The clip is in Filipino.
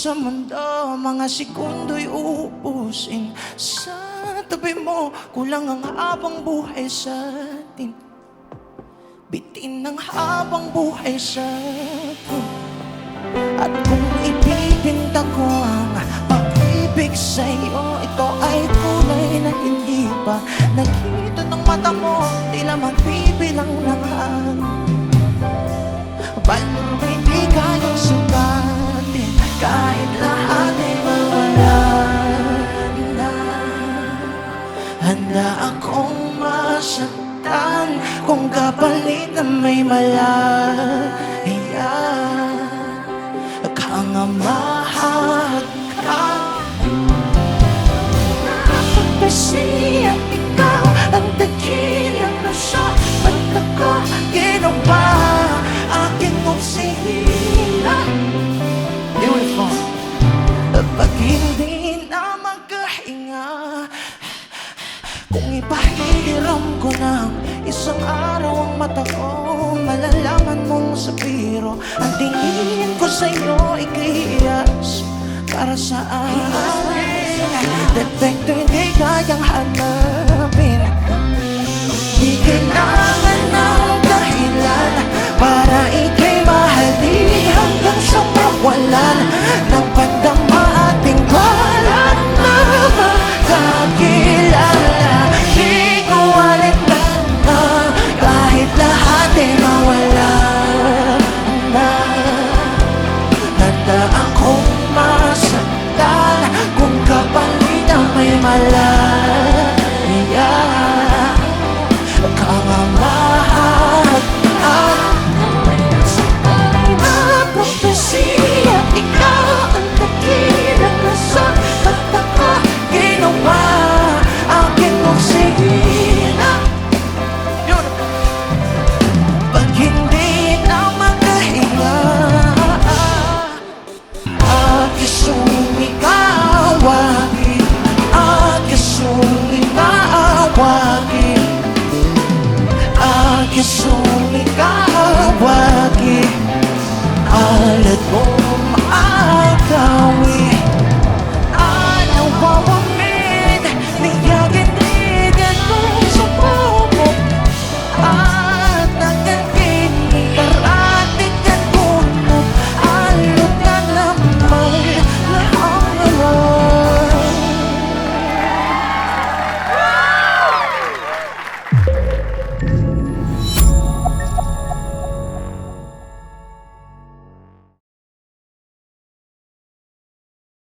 sa mundo, mga sekundo'y uubusin. Sa tabi mo, kulang ang habang buhay sa atin. Bitin ng habang buhay sa atin. At kung ipipinta ko ang pag-ibig sa'yo, ito ay kulay na hindi pa nakita ng mata mo. Tila magbibilang ng hangin, balong hindi kayang sukatin. Kahit lahat ay mawala na, handa akong masaktan kung kapalit na may malaya kang mahagkan. Kasi at ikaw ang dakilang rason ba't ako ginawa aking oksihina. Beautiful. Pag hindi na magkahinga, kung ipahiram ko ng isang araw ang mata ko, malalaman mong sa biro ang tingin ko sa'yo ikiyas. Para saan? Detekto hindi kayang hanapin. Di kailangan ng dahilan para ika'y mahalin hanggang sa mawalan ng pandama ating wala na magkakilala. Di ko alitan na kahit lahat ay mawala na. Handa akong masaktan kung kapalit na may malaya kang mahagkan. Propesya, ikaw ang dakilang rason ba't ako ginawa aking oksihina. Pag hindi na makahinga, aking ikawagin, aking ikawagin, aking